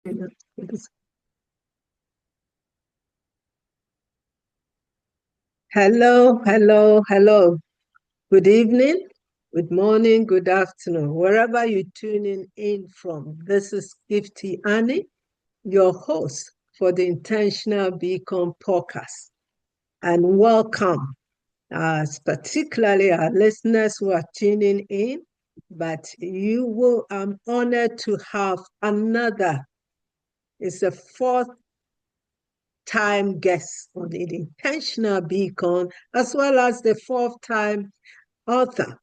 Hello, hello, hello. Good evening, good morning, good afternoon. Wherever you're tuning in from, this is Gifty Annie, your host for the Intentional Beacon podcast. And welcome, particularly our listeners who are tuning in. But I'm honored to have another, it's a fourth time guest on the Intentional Beacon, as well as the fourth time author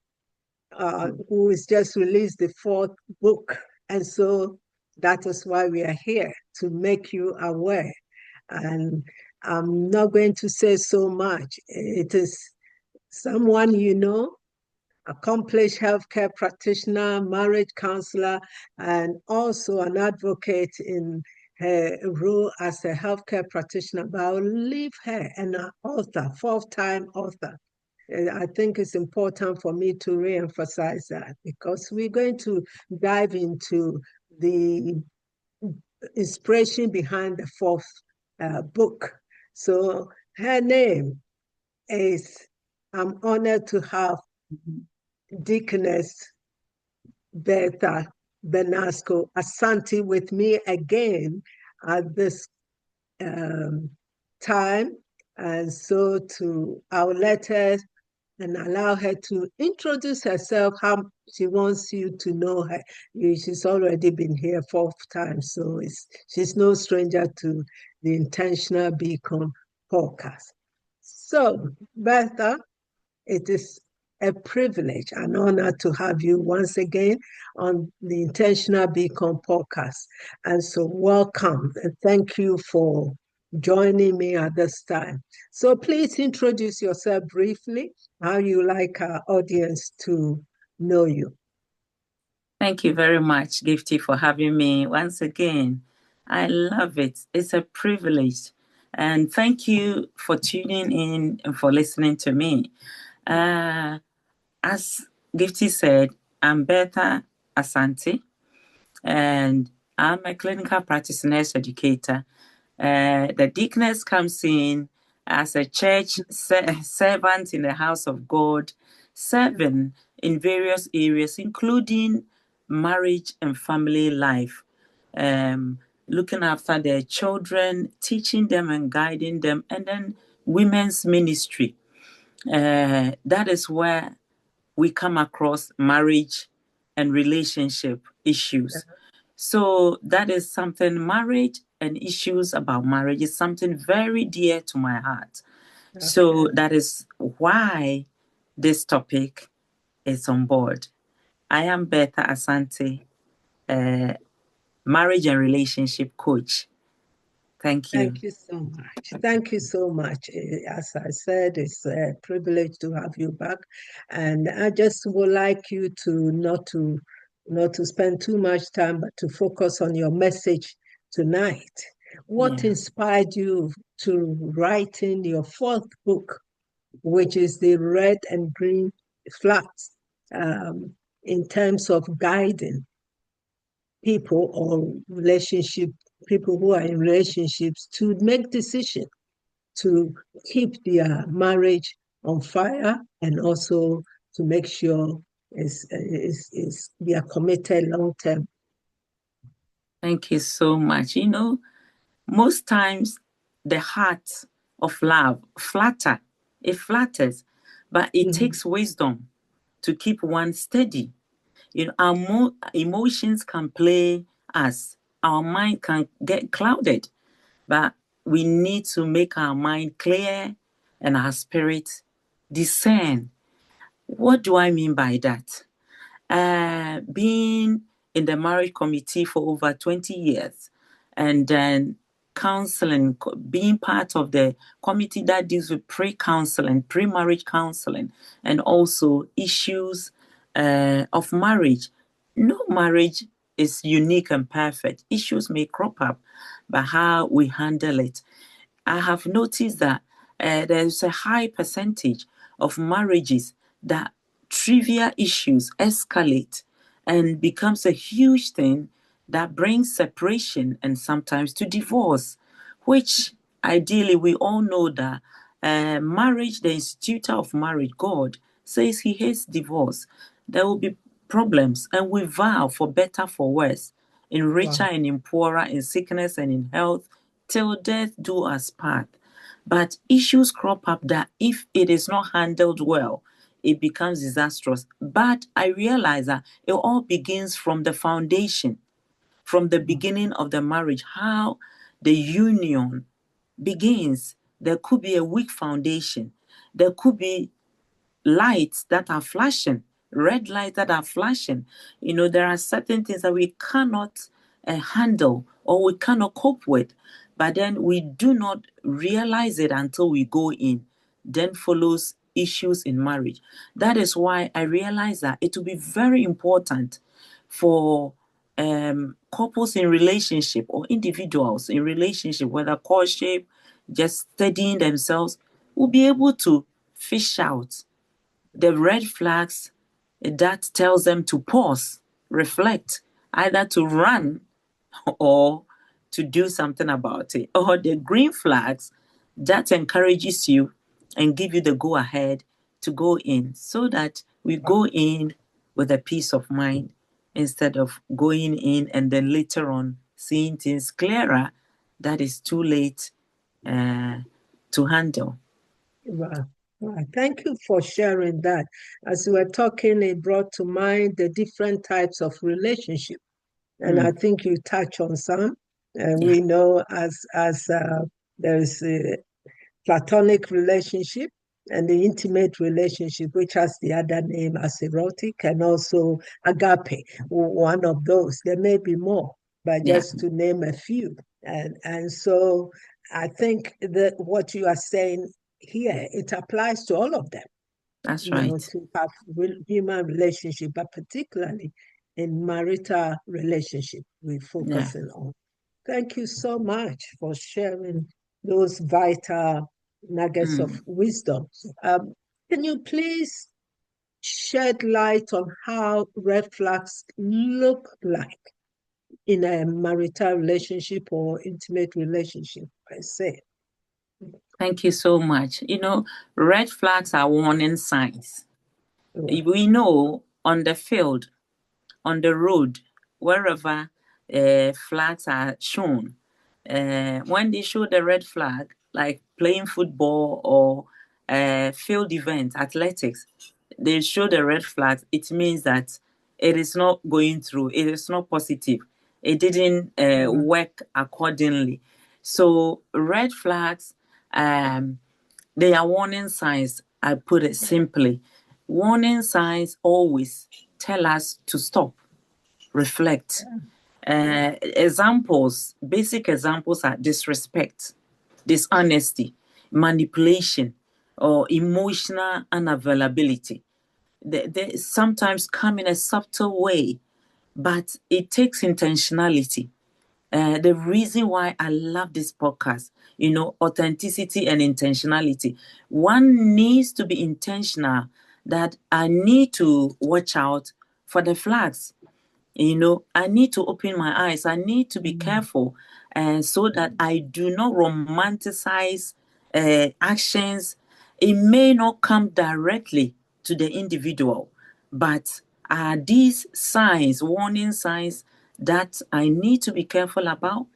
who has just released the fourth book. And so that is why we are here, to make you aware. And I'm not going to say so much. It is someone you know, accomplished healthcare practitioner, marriage counselor, and also an advocate in her role as a healthcare practitioner. But I'll leave her, and an author, fourth-time author. I think it's important for me to re-emphasize that, because we're going to dive into the inspiration behind the fourth book. So her name is, I'm honored to have Deaconess Bertha Asante with me again at this time. And so I'll let her and allow her to introduce herself, how she wants you to know her. She's already been here 4 times, so she's no stranger to the Intentional Beacon podcast. So, Bertha, it is a privilege, an honor to have you once again on the Intentional Beacon podcast. And so welcome, and thank you for joining me at this time. So please introduce yourself briefly, how you like our audience to know you. Thank you very much, Gifty, for having me once again. I love it. It's a privilege. And thank you for tuning in and for listening to me. As Gifty said, I'm Bertha Asante, and I'm a clinical practice nurse educator. The deaconess comes in as a church servant in the house of God, serving in various areas, including marriage and family life, looking after their children, teaching them and guiding them, and then women's ministry. That is where we come across marriage and relationship issues. So that is something, marriage and issues about marriage is something very dear to my heart. Okay. So that is why this topic is on board. I am Bertha Asante, marriage and relationship coach. Thank you. Thank you so much. Thank you so much. As I said, it's a privilege to have you back. And I just would like you to not to spend too much time, but to focus on your message tonight. What inspired you to writing your fourth book, which is the Red and Green Flags, in terms of guiding people or people who are in relationships to make decisions to keep their marriage on fire, and also to make sure they are committed long term? Thank you so much. You know, most times the heart of love flatters, but it takes wisdom to keep one steady. You know, our emotions can play us. Our mind can get clouded, but we need to make our mind clear and our spirit discern. What do I mean by that? Being in the marriage committee for over 20 years, and then counseling, being part of the committee that deals with pre-counseling, pre-marriage counseling, and also issues of marriage. No marriage is unique and perfect. Issues may crop up, but how we handle it. I have noticed that there's a high percentage of marriages that trivial issues escalate and becomes a huge thing that brings separation and sometimes to divorce, which ideally we all know that marriage, the institutor of marriage, God, says he hates divorce. There will be problems, and we vow for better, for worse, in richer Wow. and in poorer, in sickness and in health, till death do us part. But issues crop up that if it is not handled well, it becomes disastrous. But I realize that it all begins from the foundation, from the beginning of the marriage, how the union begins. There could be a weak foundation. There could be lights that are flashing, red lights that are flashing. There are certain things that we cannot handle or we cannot cope with, but then we do not realize it until we go in. Then follows issues in marriage. That is why I realize that it will be very important for couples in relationship or individuals in relationship, whether courtship, just studying themselves, will be able to fish out the red flags that tells them to pause, reflect, either to run or to do something about it, or the green flags that encourages you and give you the go ahead to go in, so that we go in with a peace of mind instead of going in and then later on seeing things clearer that is too late to handle. Wow. Wow. Thank you for sharing that. As you were talking, it brought to mind the different types of relationship. And I think you touch on some. And Yeah, we know as there is a platonic relationship and the intimate relationship, which has the other name as erotic, and also agape, one of those. There may be more, but yeah, just to name a few. And so I think that what you are saying here, it applies to all of them, that's right. to have human relationship, but particularly in marital relationship, we're Yeah. focusing on. Thank you so much for sharing those vital nuggets of Mm. wisdom. Um, can you please shed light on how red flags look like in a marital relationship or intimate relationship, I say? Thank you so much. Red flags are warning signs. Oh, We know on the field, on the road, wherever flags are shown, when they show the red flag, like playing football or field event, athletics, they show the red flags, it means that it is not going through, it is not positive, it didn't work accordingly. So red flags, they are warning signs. I put it simply. Warning signs always tell us to stop, reflect. Examples, basic examples are disrespect, dishonesty, manipulation, or emotional unavailability. They sometimes come in a subtle way, but it takes intentionality. The reason why I love this podcast, authenticity and intentionality. One needs to be intentional that I need to watch out for the flags. I need to open my eyes. I need to be careful, and so that I do not romanticize actions. It may not come directly to the individual, but are these signs, warning signs, that I need to be careful about?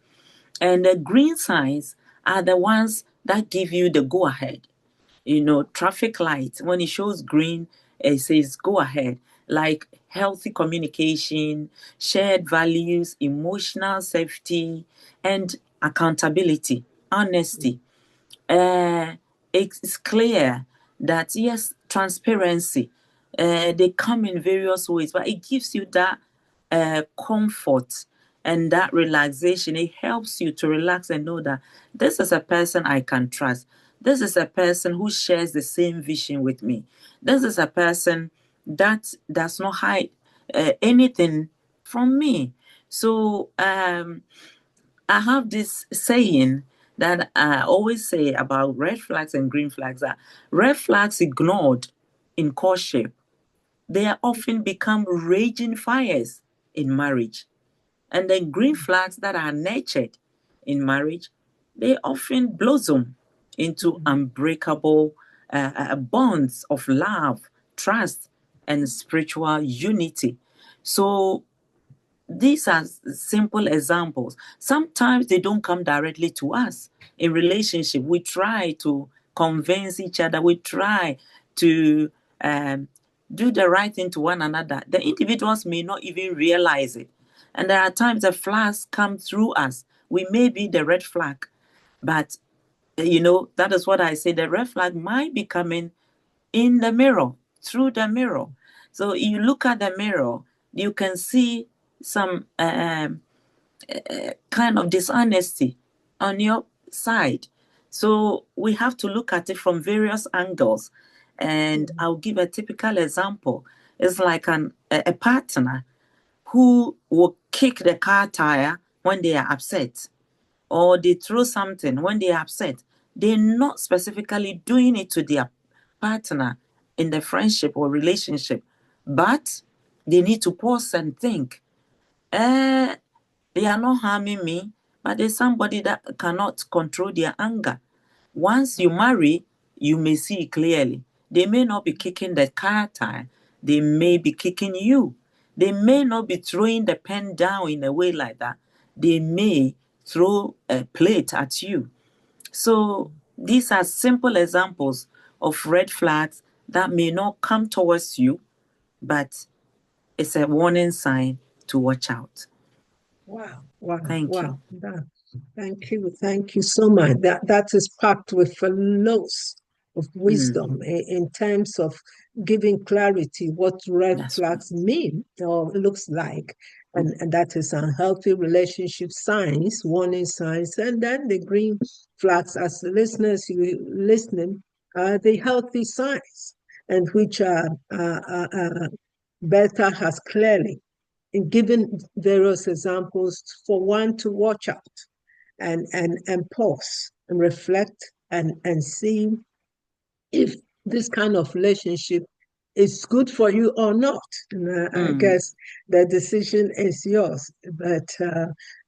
And the green signs are the ones that give you the go ahead. Traffic light, when it shows green, it says go ahead. Like healthy communication, shared values, emotional safety, and accountability, honesty. uh, it's clear that yes, transparency, they come in various ways, but it gives you that comfort and that relaxation. It helps you to relax and know that this is a person I can trust. This is a person who shares the same vision with me. This is a person that does not hide anything from me. So I have this saying that I always say about red flags and green flags, that red flags ignored in courtship, they often become raging fires in marriage. And then green flags that are nurtured in marriage, they often blossom into unbreakable bonds of love, trust, and spiritual unity. So these are simple examples. Sometimes they don't come directly to us. In relationship, we try to convince each other. We try to do the right thing to one another. The individuals may not even realize it. And there are times the flags come through us. We may be the red flag, but that is what I say. The red flag might be coming in the mirror, through the mirror. So you look at the mirror, you can see some kind of dishonesty on your side. So we have to look at it from various angles. And I'll give a typical example. It's like a partner who will kick the car tire when they are upset, or they throw something when they are upset. They're not specifically doing it to their partner in the friendship or relationship, but they need to pause and think, they are not harming me, but there's somebody that cannot control their anger. Once you marry, you may see clearly. They may not be kicking the car tire. They may be kicking you. They may not be throwing the pen down in a way like that. They may throw a plate at you. So these are simple examples of red flags that may not come towards you, but it's a warning sign to watch out. Wow, wow, Thank you. wow. Thank you so much. That is packed with loads of wisdom in terms of giving clarity what red That's right. flags mean or looks like. And that is unhealthy relationship signs, warning signs, and then the green flags, as listeners you listening, are the healthy signs, and which Bertha has clearly given various examples for one to watch out and pause and reflect and see if this kind of relationship is good for you or not. And I guess the decision is yours, but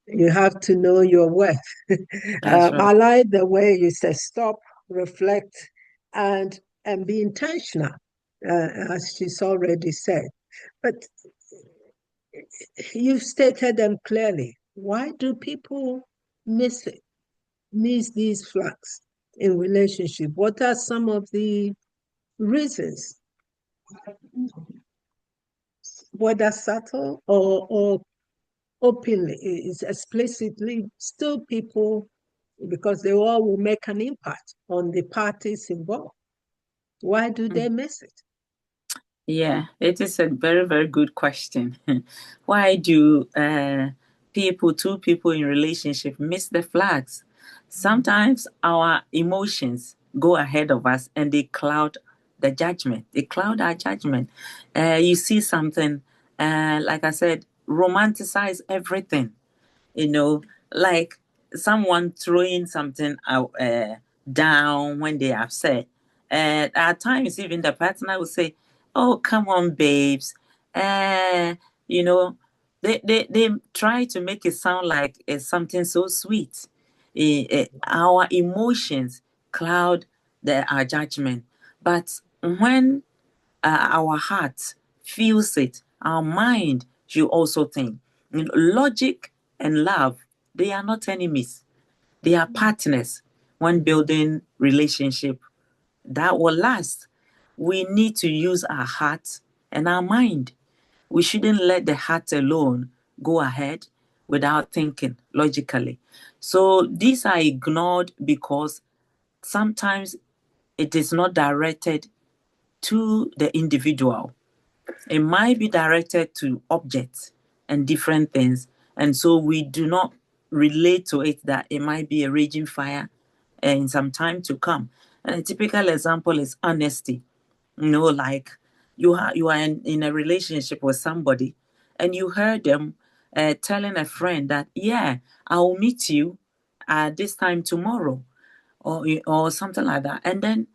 you have to know your worth. That's right. I like the way you say stop, reflect, and be intentional, as she's already said. But you've stated them clearly. Why do people miss it, miss these flags in relationship? What are some of the reasons? Whether subtle or openly, is explicitly, still people, because they all will make an impact on the parties involved. Why do they miss it? Yeah, it is a very, very good question. Why do two people in relationship miss the flags? Sometimes our emotions go ahead of us and they cloud the judgment. They cloud our judgment. You see something, like I said, romanticize everything, like someone throwing something out, down when they're upset. And at times, even the partner will say, "Oh, come on, babes." Uh, you know, they try to make it sound like it's something so sweet. Our emotions cloud our judgment. But when our heart feels it, our mind should also think. Logic and love, they are not enemies. They are partners when building relationship that will last. We need to use our heart and our mind. We shouldn't let the heart alone go ahead without thinking logically. So these are ignored because sometimes it is not directed to the individual. It might be directed to objects and different things. And so we do not relate to it that it might be a raging fire in some time to come. And a typical example is honesty. Like you are in a relationship with somebody and you heard them telling a friend that, yeah, I'll meet you at this time tomorrow, or something like that. And then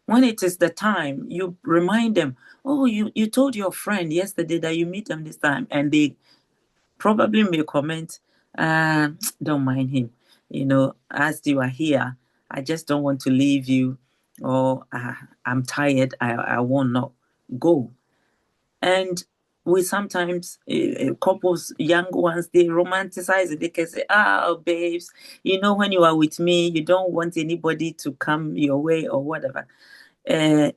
when it is the time, you remind them, oh, you told your friend yesterday that you meet them this time, and they probably may comment, don't mind him. As you are here, I just don't want to leave you, or I'm tired, I will not go. And we sometimes, couples, young ones, they romanticize it. They can say, oh, babes, when you are with me, you don't want anybody to come your way or whatever. It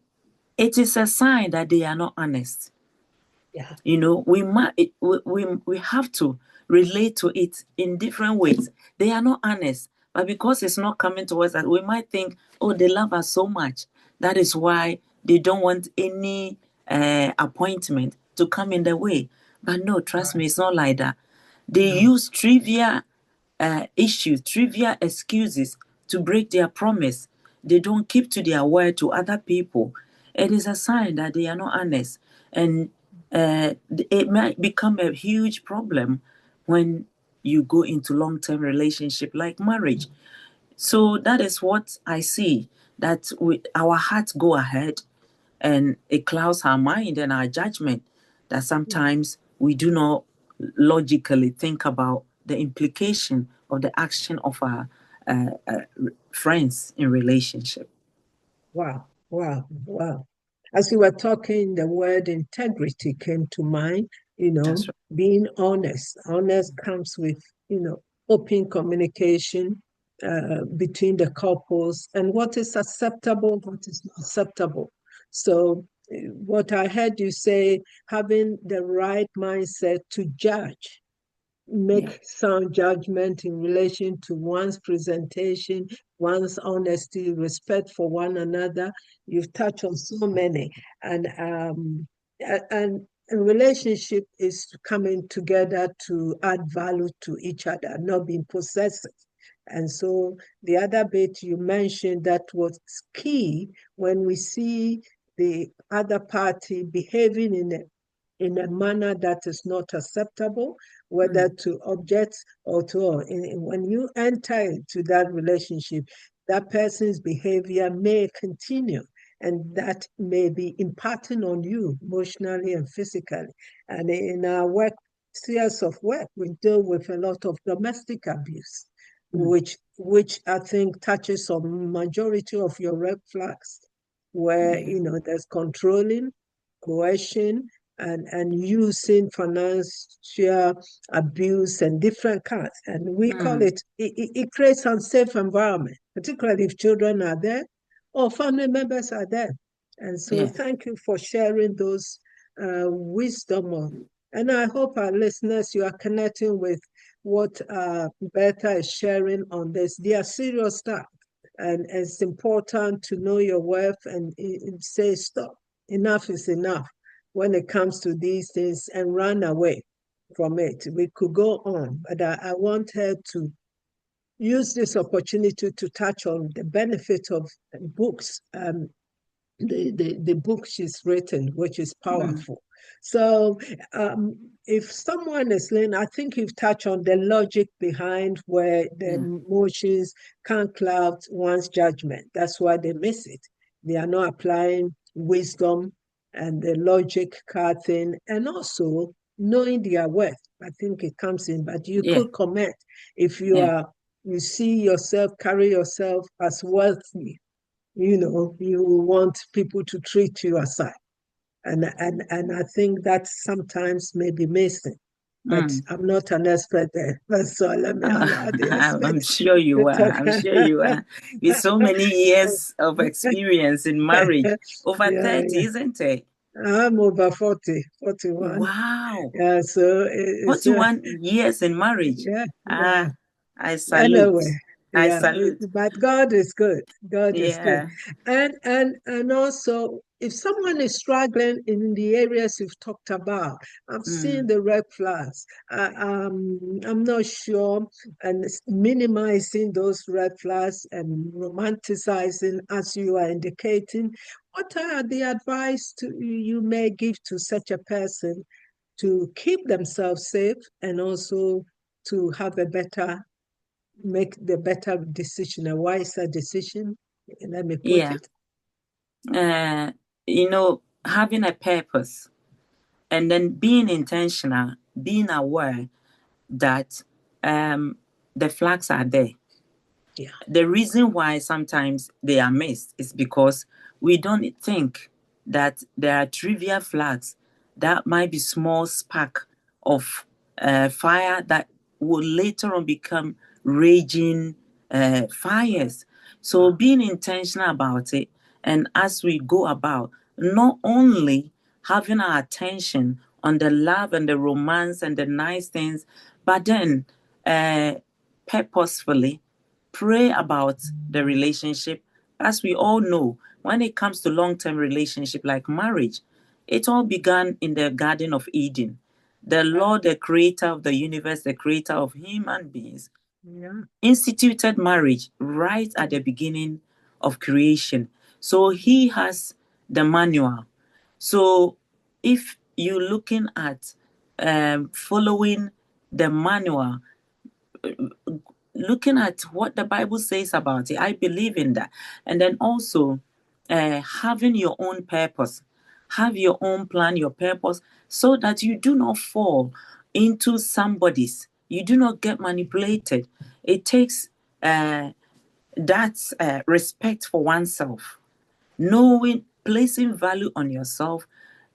is a sign that they are not honest. Yeah. We have to relate to it in different ways. They are not honest, but because it's not coming towards us, we might think, oh, they love us so much. That is why they don't want any appointment to come in their way. But no, trust me, it's not like that. They use trivial issues, trivial excuses to break their promise. They don't keep to their word to other people. It is a sign that they are not honest. And it might become a huge problem when you go into long-term relationship like marriage. So that is what I see, that our hearts go ahead and it clouds our mind and our judgment, that sometimes we do not logically think about the implication of the action of our friends in relationship. Wow, wow, wow. As you were talking, the word integrity came to mind, That's right. being honest. Honest comes with, open communication between the couples and what is acceptable, what is not acceptable. So, what I heard you say, having the right mindset to judge, Yeah. make sound judgment in relation to one's presentation, one's honesty, respect for one another. You've touched on so many, and a relationship is coming together to add value to each other, not being possessive. And so the other bit you mentioned that was key when we see the other party behaving in a manner that is not acceptable, whether to objects or to all. When you enter into that relationship, that person's behavior may continue, and that may be impacting on you emotionally and physically. And in our work, spheres of work, we deal with a lot of domestic abuse, which I think touches on majority of your red flags, where there's controlling, coercion, and using financial abuse and different kinds. And we call it creates unsafe environment, particularly if children are there or family members are there. And so Yeah. thank you for sharing those wisdom on. And I hope our listeners, you are connecting with what Bertha is sharing on this. They are serious stuff. And it's important to know your worth and say, stop, enough is enough when it comes to these things, and run away from it. We could go on, but I want her to use this opportunity to touch on the benefit of books, the book she's written, which is powerful. So if someone is learning, I think you've touched on the logic behind where the emotions can't cloud one's judgment. That's why they miss it. They are not applying wisdom and the logic card thing, and also knowing their worth. I think it comes in, but you Yeah. could comment if Yeah. you see yourself, carry yourself as worthy, you want people to treat you aside. And I think that sometimes may be missing. But I'm not an expert there. So let me allow the I'm experts sure to you are. talk. I'm sure you are. With so many years of experience in marriage, over Yeah, 30, yeah. isn't it? I'm over 40, 41. Wow. Yeah, so it's 41 years in marriage. yeah, yeah. Ah, I salute. Anyway, I yeah, salute. but God is good. God is good. Yeah. And also, if someone is struggling in the areas you've talked about, I'm seeing the red flags. I'm not sure, and minimizing those red flags and romanticizing, as you are indicating. What are the advice you may give to such a person to keep themselves safe and also to have a better make the better decision, a wiser decision, let me put Yeah. it. Uh, having a purpose and then being intentional, being aware that the flags are there. Yeah. The reason why sometimes they are missed is because we don't think that there are trivial flags that might be small spark of fire that will later on become raging fires. So being intentional about it, and as we go about, not only having our attention on the love and the romance and the nice things, but then purposefully pray about the relationship. As we all know, when it comes to long-term relationship like marriage, it all began in the Garden of Eden. The Lord, the creator of the universe, the creator of human beings, Yeah. instituted marriage right at the beginning of creation. So he has the manual. So if you're looking at following the manual, looking at what the Bible says about it, I believe in that. And then also having your own purpose, have your own plan, your purpose, so that you do not fall into somebody's, you do not get manipulated. It takes that respect for oneself, knowing, placing value on yourself,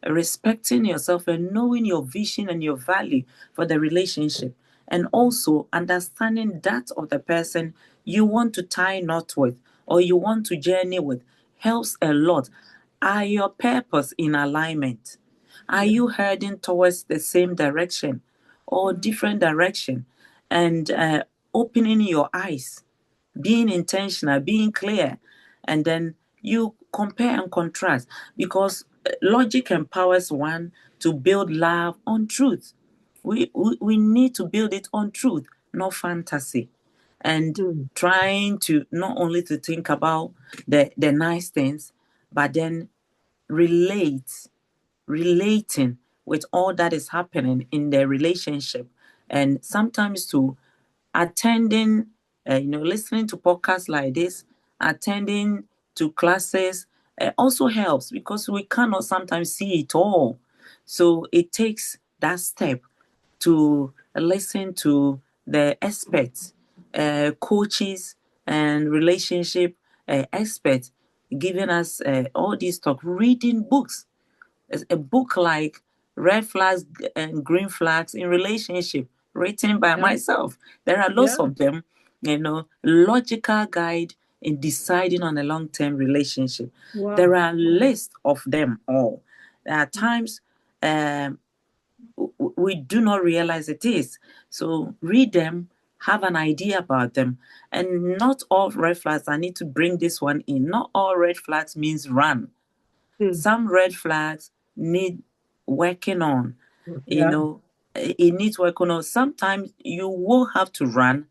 respecting yourself, and knowing your vision and your value for the relationship, and also understanding that of the person you want to tie knot with or you want to journey with helps a lot. Are your purpose in alignment? Are you heading towards the same direction or different direction? And opening your eyes, being intentional, being clear, and then you compare and contrast, because logic empowers one to build love on truth. We need to build it on truth, not fantasy. And Mm. trying to not only to think about the nice things, but then relate, relating with all that is happening in their relationship, and sometimes to attending, listening to podcasts like this, attending to classes also helps, because we cannot sometimes see it all. So it takes that step to listen to the experts, coaches, and relationship experts giving us all this talk, reading books, a book like Red Flags and Green Flags in Relationship, written by Yeah. myself. There are lots Yeah. of them, logical guide in deciding on a long-term relationship. There Wow. are lists of them all. There are times um, we do not realize it is. So read them, have an idea about them. And not all red flags, I need to bring this one in. Not all red flags means run. Mm. Some red flags need working on. You Yeah. know, it needs working on. Sometimes you will have to run,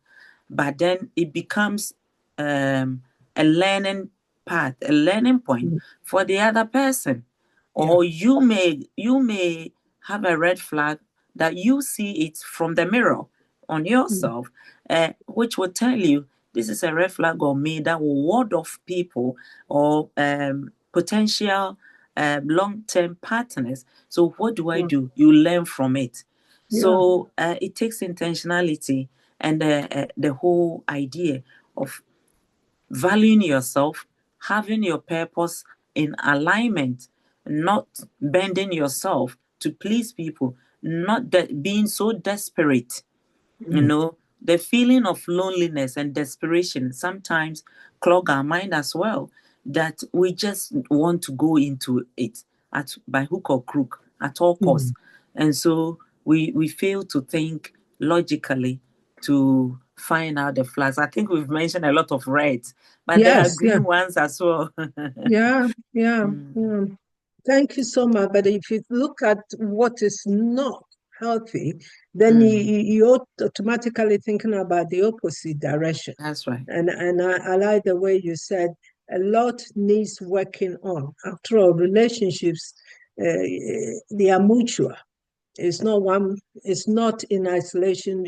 but then it becomes a learning path, a learning point Mm. for the other person. Yeah. Or you may have a red flag that you see it from the mirror on Mm. yourself, which will tell you this is a red flag on me that will ward off people or potential long-term partners. So what do I Wow. do? You learn from it. Yeah. So it takes intentionality and the whole idea of valuing yourself, having your purpose in alignment, not bending yourself to please people, not that being so desperate. Mm. The feeling of loneliness and desperation sometimes clog our mind as well, that we just want to go into it by hook or crook at all costs. Mm. And so we fail to think logically to find out the flags. I think we've mentioned a lot of reds, but there are Yes. Yeah. green ones as well. Yeah. Yeah. Mm, Yeah. Thank you so much. But if you look at what is not healthy, then mm, you're automatically thinking about the opposite direction. that's right. And I like the way you said a lot needs working on. After all, relationships, they are mutual. It's not one. It's not in isolation.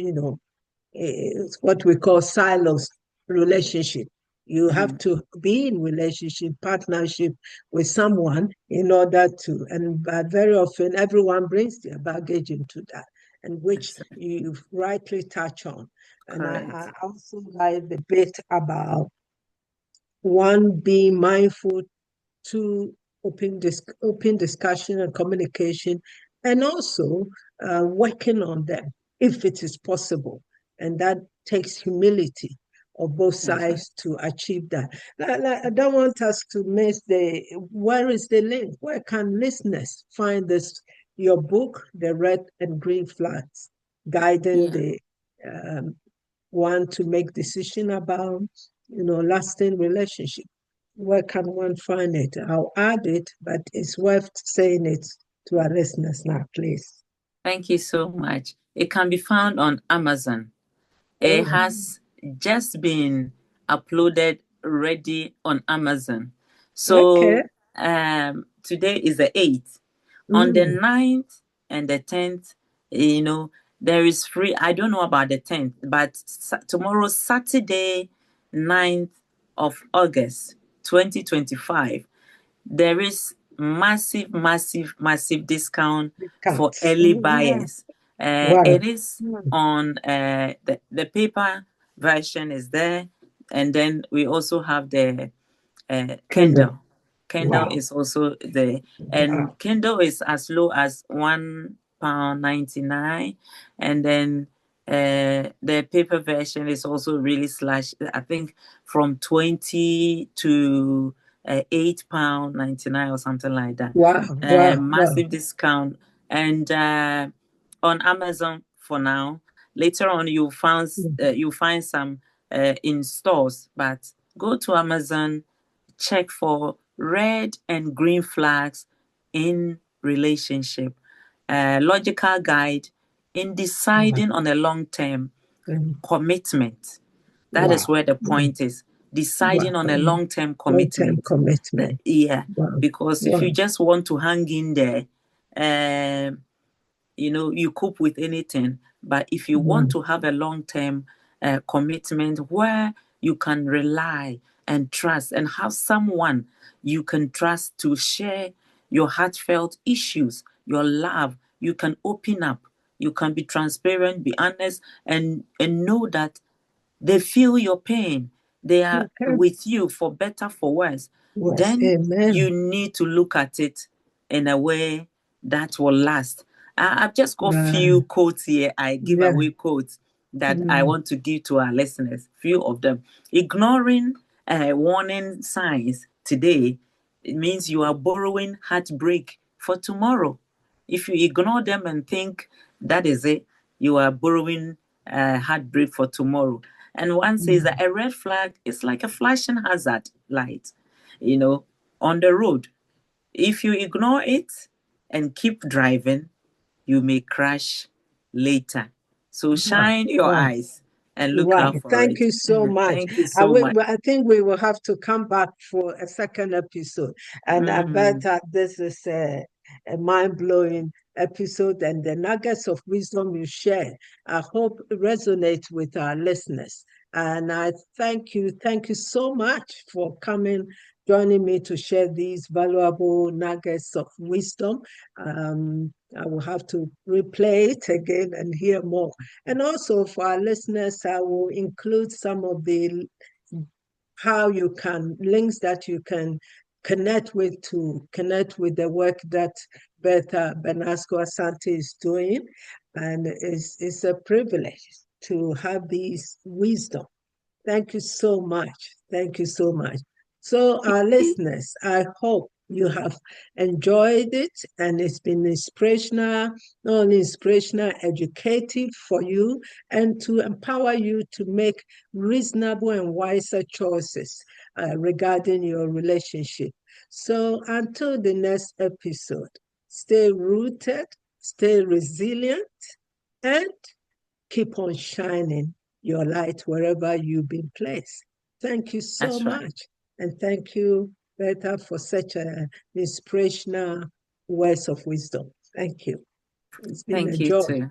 It's what we call silos relationship. You have Mm, to be in relationship, partnership with someone in order to, and very often everyone brings their baggage into that. and which you rightly touch on. And I Correct. also like the bit about one, being mindful, two, open discussion and communication, and also working on them if it is possible. And that takes humility of both That's right. sides to achieve that. I don't want us to miss where is the link? Where can listeners find your book, The Red and Green Flags, guiding Yeah. the one to make decision about, lasting relationship? Where can one find it? I'll add it, but it's worth saying it to our listeners now, please. Thank you so much. It can be found on Amazon. It Oh, has just been uploaded ready on Amazon. okay. So today is the 8th. On the Mm, 9th and the 10th, there is free. I don't know about the 10th, but tomorrow, Saturday, 9th of August, 2025, there is massive, massive, massive discount the for cats. early buyers. Wow. It is on the paper version is there, and then we also have the Kindle. Kindle. Kindle Wow. is also there, and Wow. Kindle is as low as £1.99, and then the paper version is also really slash. I think from 20 to £8.99 or something like that. Wow. Wow. Wow. Massive discount, and on Amazon for now. Later on, you find some in stores, but go to Amazon, check for red and green flags in relationship. Logical guide in Wow. deciding on a long-term commitment. That is Wow. where the point is. Deciding Wow. on a long-term Long-term commitment. commitment. Yeah, Wow. because if Wow. you just want to hang in there, um, you cope with anything. But if you Wow. want to have a long-term commitment where you can rely and trust and have someone you can trust to share your heartfelt issues, your love, you can open up, you can be transparent, be honest, and know that they feel your pain. They are Okay. with you for better, for worse. Yes. Then you Amen. need to look at it in a way that will last. I've just got Right. few quotes here. I give Yeah. away quotes that I Mm. want to give to our listeners. Few of them. Ignoring warning signs today, it means you are borrowing heartbreak for tomorrow. If you ignore them and think that is it, you are borrowing heartbreak for tomorrow. And one says Mm. that a red flag is like a flashing hazard light, you know, on the road. If you ignore it and keep driving, you may crash later. So Wow. shine your Wow. eyes and look Right. out for Thank it. you so much. Thank you so much. I think we will have to come back for a second episode. And I bet Mm, this is a mind-blowing episode, and the nuggets of wisdom you share, I hope resonate with our listeners. And I thank you so much for joining me to share these valuable nuggets of wisdom. I will have to replay it again and hear more. And also for our listeners, I will include some of the links that you can connect with the work that Bertha Asante is doing. And it's a privilege to have these wisdom. Thank you so much. Thank you so much. So, our listeners, I hope you have enjoyed it and it's been inspirational, not only inspirational, educative for you and to empower you to make reasonable and wiser choices regarding your relationship. So, until the next episode, stay rooted, stay resilient, and keep on shining your light wherever you've been placed. Thank you so that's right. much. And thank you, Bertha, for such an inspirational words of wisdom. Thank you. It's been a Thank you joy. too.